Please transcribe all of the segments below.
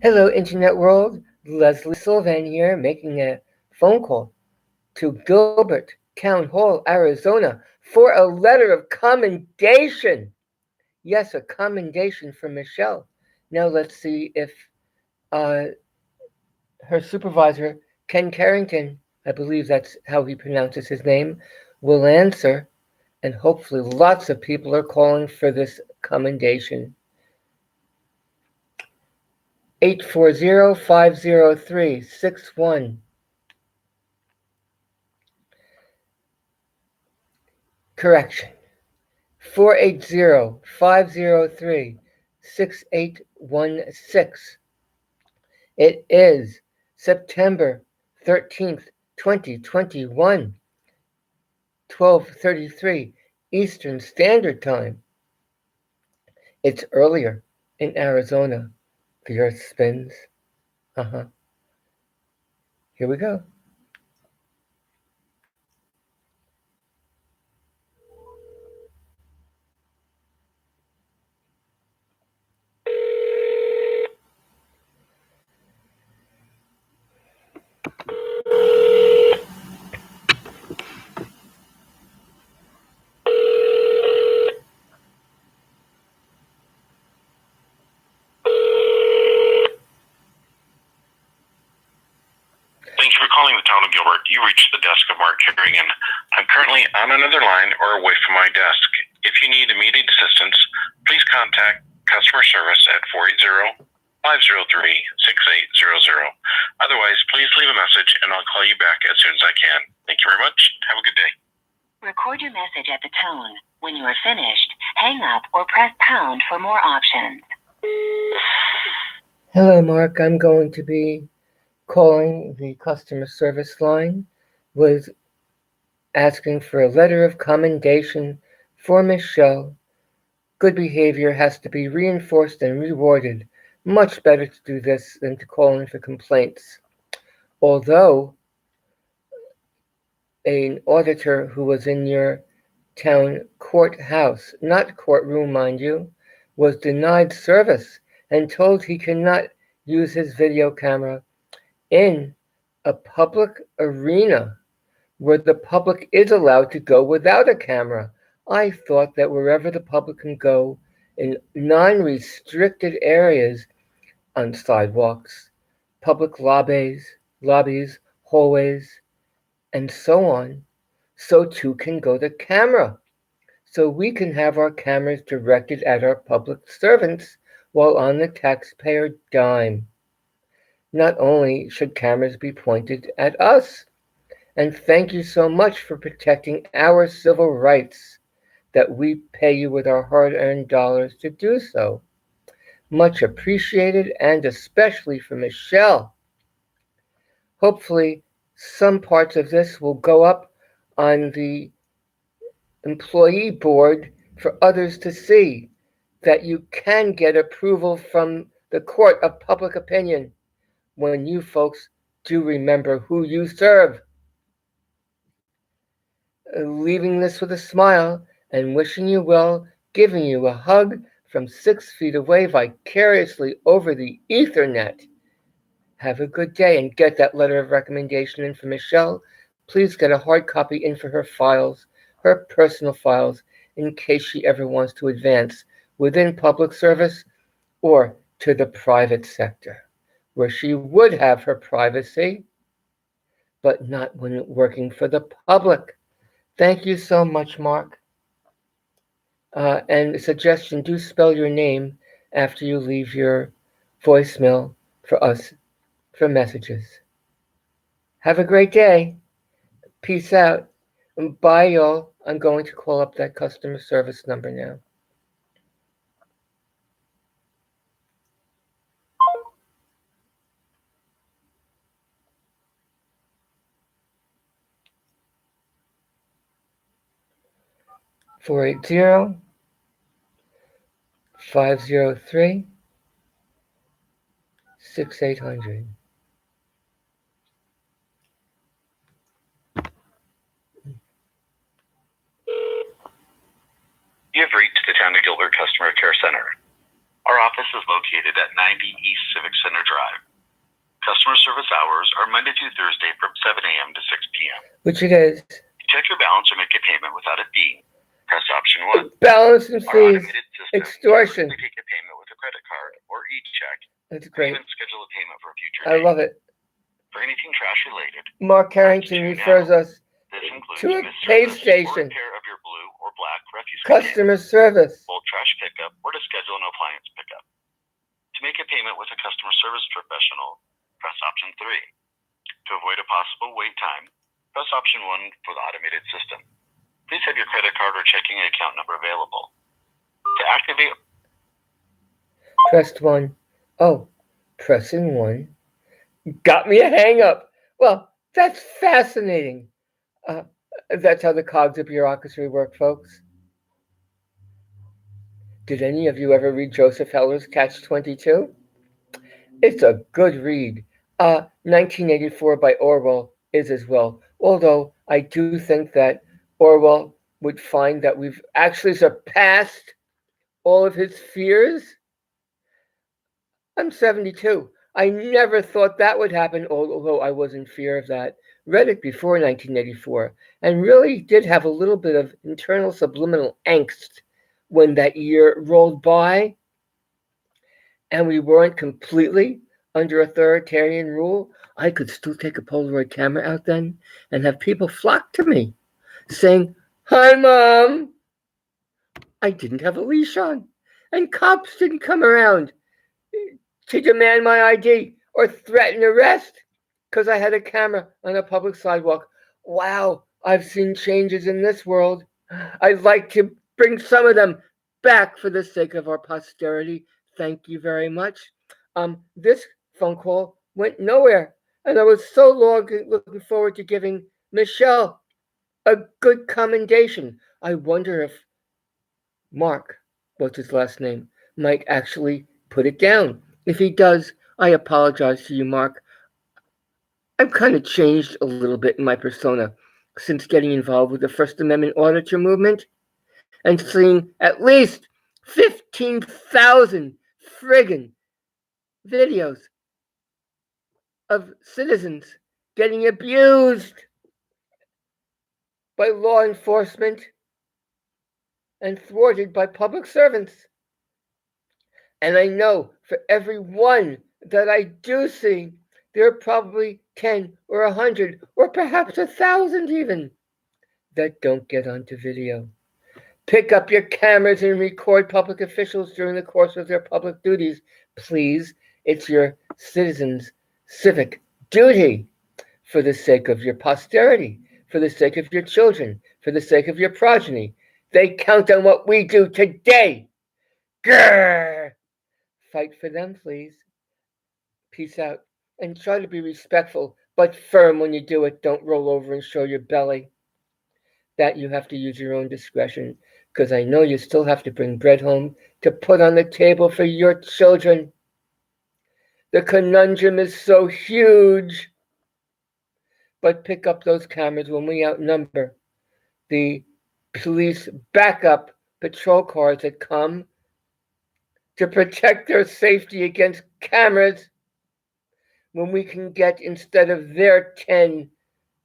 Hello, Internet world. Leslie Sylvan here, making a phone call to Gilbert, Town Hall, Arizona, for a letter of commendation. Yes, a commendation for Michelle. Now let's see if uh, her supervisor, Ken Carrington, I believe that's how he pronounces his name, will answer. And hopefully, lots of people are calling for this commendation. 840-503-61. Correction. 480-503-6816. It is September 13th, 2021, 12:33 Eastern Standard Time. It's earlier in Arizona. The earth spins. Uh-huh. Here we go. Thank you for calling the town of Gilbert. You reached the desk of Mark Kerrigan. I'm currently on another line or away from my desk. If you need immediate assistance, please contact customer service at 480-503-6800. Otherwise, please leave a message and I'll call you back as soon as I can. Thank you very much. Have a good day. Record your message at the tone. When you are finished, hang up or press pound for more options. Hello, Mark. I'm going to be calling the customer service line with asking for a letter of commendation for Michelle. Good behavior has to be reinforced and rewarded. Much better to do this than to call in for complaints. Although an auditor who was in your town courthouse, not courtroom, mind you, was denied service and told he cannot use his video camera in a public arena where the public is allowed to go without a camera. I thought that wherever the public can go in non-restricted areas, on sidewalks, public lobbies, hallways, and so on, so too can go the camera. So we can have our cameras directed at our public servants while on the taxpayer dime. Not only should cameras be pointed at us, and thank you so much for protecting our civil rights that we pay you with our hard-earned dollars to do so. Much appreciated, and especially for Michelle. Hopefully, some parts of this will go up on the employee board for others to see that you can get approval from the court of public opinion when you folks do remember who you serve. Leaving this with a smile and wishing you well, giving you a hug from 6 feet away vicariously over the Ethernet. Have a good day and get that letter of recommendation in for Michelle. Please get a hard copy in for her files, her personal files, in case she ever wants to advance within public service or to the private sector, where she would have her privacy, but not when working for the public. Thank you so much, Mark. And a suggestion, do spell your name after you leave your voicemail for us for messages. Have a great day. Peace out. Bye, y'all. I'm going to call up that customer service number now. 480-503-6800. You have reached the town of Gilbert Customer Care Center. Our office is located at 90 East Civic Center Drive. Customer service hours are Monday through Thursday from 7 a.m. to 6 p.m. Which it is. To check your balance or make a payment without a fee, press option 1. Balance and Our fees. automated system Extortion. can take a payment with a credit card or e-check. That's great. Even schedule a payment for a future I date. love it. For anything trash related, Mark Harrington refers us this includes to a missed pay service station, or repair of your blue or black refuse customer service. bulk trash pickup, or to schedule an appliance pickup. To make a payment with a customer service professional, press option 3. To avoid a possible wait time, press option 1 for the automated system. Please have your credit card or checking account number available. To activate, Pressed 1. Oh, pressing 1. Got me a hang up. Well, that's fascinating. That's how the cogs of bureaucracy work, folks. Did any of you ever read Joseph Heller's Catch-22? It's a good read. 1984 by Orwell is as well. Although I do think that Orwell would find that we've actually surpassed all of his fears. I'm 72. I never thought that would happen, although I was in fear of that. Read it before 1984 and really did have a little bit of internal subliminal angst when that year rolled by and we weren't completely under authoritarian rule. I could still take a Polaroid camera out then and have people flock to me saying, "Hi, Mom." I didn't have a leash on and cops didn't come around to demand my ID or threaten arrest because I had a camera on a public sidewalk. Wow, I've seen changes in this world. I'd like to bring some of them back for the sake of our posterity. Thank you very much. This phone call went nowhere, and I was so looking forward to giving Michelle a good commendation. I wonder if Mark, what's his last name, might actually put it down. If he does, I apologize to you, Mark. I've kind of changed a little bit in my persona since getting involved with the First Amendment auditor movement and seeing at least 15,000 friggin' videos of citizens getting abused by law enforcement and thwarted by public servants. And I know for every one that I do see, there are probably 10 or 100 or perhaps 1,000 even that don't get onto video. Pick up your cameras and record public officials during the course of their public duties. Please, it's your citizens' civic duty for the sake of your posterity, for the sake of your children, for the sake of your progeny. They count on what we do today. Grrrrrrr! Fight for them, please. Peace out. And try to be respectful, but firm when you do it. Don't roll over and show your belly. That you have to use your own discretion, because I know you still have to bring bread home to put on the table for your children. The conundrum is so huge. But pick up those cameras when we outnumber the police backup patrol cars that come to protect their safety against cameras, when we can get, instead of their 10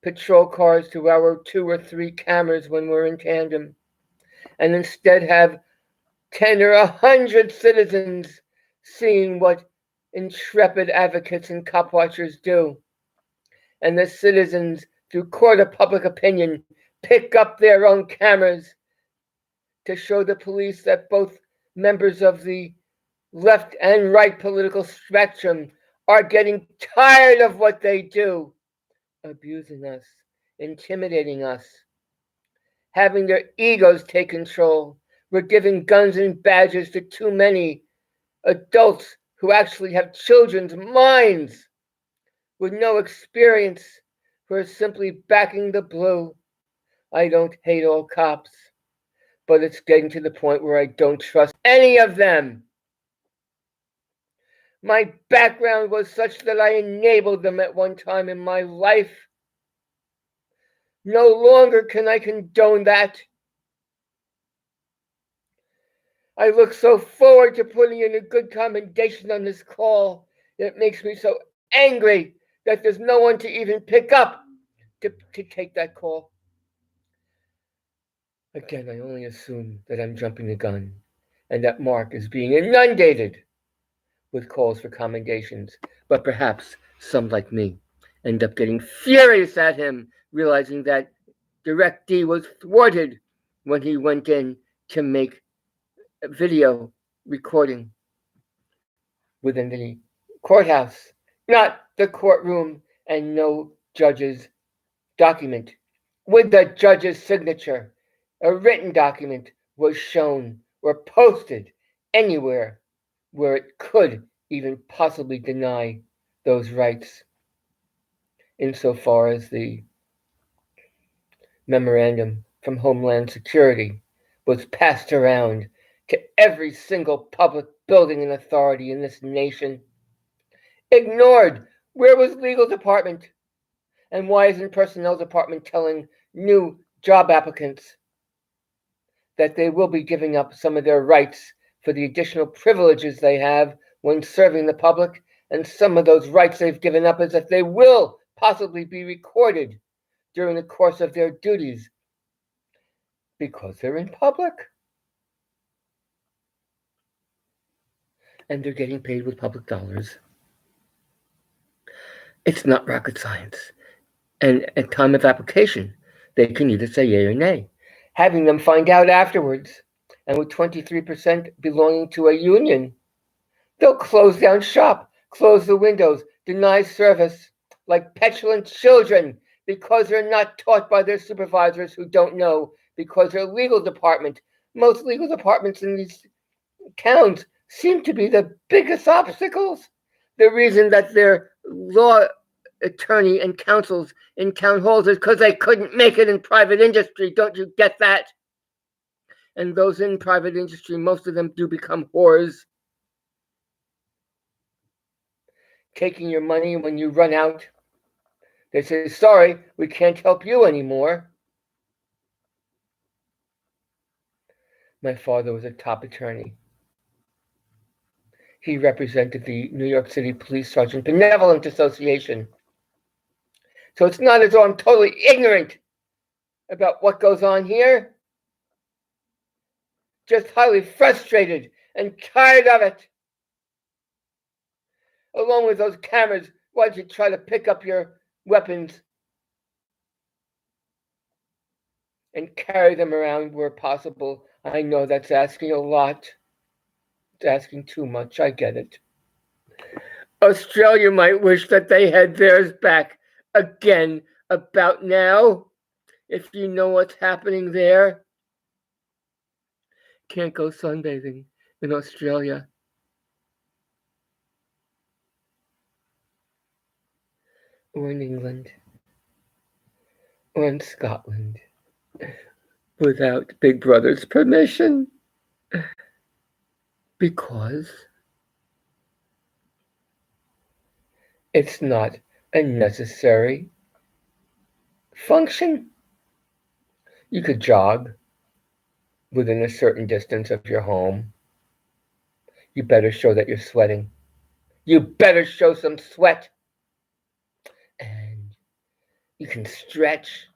patrol cars, to our 2 or 3 cameras when we're in tandem, and instead have 10 or 100 citizens seeing what intrepid advocates and cop watchers do, and the citizens, through court of public opinion, pick up their own cameras to show the police that both members of the left and right political spectrum are getting tired of what they do, abusing us, intimidating us, having their egos take control. We're giving guns and badges to too many adults who actually have children's minds with no experience, who are simply backing the blue. I don't hate all cops, but it's getting to the point where I don't trust any of them. My background was such that I enabled them at one time in my life. No longer can I condone that. I look so forward to putting in a good commendation on this call. It makes me so angry that there's no one to even pick up to take that call. Again, I only assume that I'm jumping the gun and that Mark is being inundated with calls for commendations, but perhaps some like me end up getting furious at him, realizing that DirectD was thwarted when he went in to make a video recording within the courthouse, not the courtroom, and no judge's document with the judge's signature. A written document was shown or posted anywhere where it could even possibly deny those rights, insofar as the memorandum from Homeland Security was passed around to every single public building and authority in this nation. Ignored. Where was legal department? And why isn't personnel department telling new job applicants that they will be giving up some of their rights for the additional privileges they have when serving the public? And some of those rights they've given up is that they will possibly be recorded during the course of their duties because they're in public. And they're getting paid with public dollars. It's not rocket science. And at time of application, they can either say yay or nay. Having them find out afterwards, and with 23% belonging to a union, they'll close down shop, close the windows, deny service like petulant children because they're not taught by their supervisors who don't know, because their legal department, most legal departments in these towns seem to be the biggest obstacles. The reason that their law attorney and counsels in town halls is because they couldn't make it in private industry. Don't you get that? And those in private industry, most of them do become whores, taking your money when you run out. They say, sorry, we can't help you anymore. My father was a top attorney. He represented the New York City Police Sergeant Benevolent Association. So it's not as though I'm totally ignorant about what goes on here. Just highly frustrated and tired of it. Along with those cameras, why'd you try to pick up your weapons and carry them around where possible? I know that's asking a lot. It's asking too much, I get it. Australia might wish that they had theirs back again about now. If you know what's happening there, can't go sunbathing in Australia. Or in England. Or in Scotland. Without Big Brother's permission. Because it's not a necessary function. You could jog within a certain distance of your home. You better show that you're sweating. You better show some sweat. And you can stretch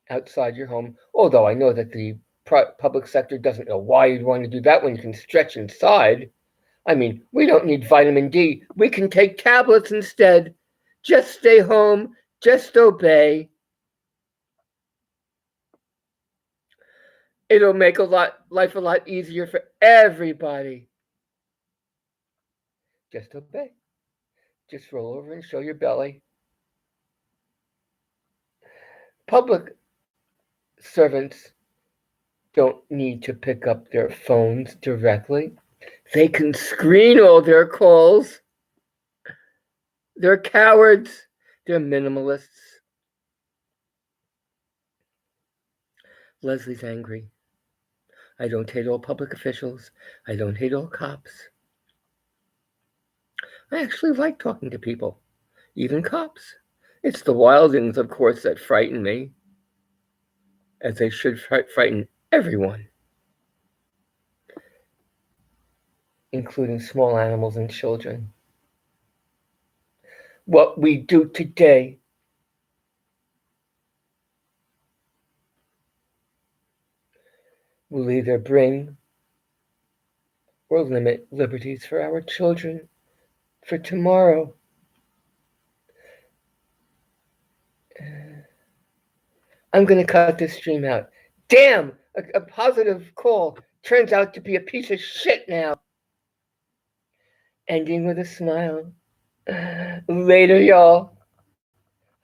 outside your home. Although I know that the public sector doesn't know why you'd want to do that when you can stretch inside. I mean, we don't need vitamin D. We can take tablets instead. Just stay home. Just obey. It'll make life a lot easier for everybody. Just obey. Just roll over and show your belly. Public servants don't need to pick up their phones directly. They can screen all their calls. They're cowards. They're minimalists. Leslie's angry. I don't hate all public officials. I don't hate all cops. I actually like talking to people, even cops. It's the wildings, of course, that frighten me, as they should frighten everyone. including small animals and children. What we do today will either bring or limit liberties for our children for tomorrow. I'm going to cut this stream out. Damn! A positive call turns out to be a piece of shit now. Ending with a smile. Later, y'all.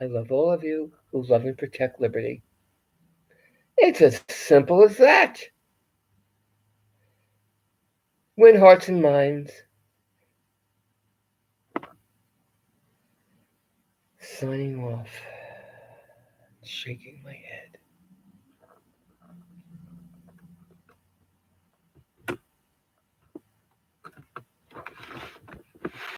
I love all of you who love and protect liberty. It's as simple as that. Win hearts and minds. Signing off. Shaking my head.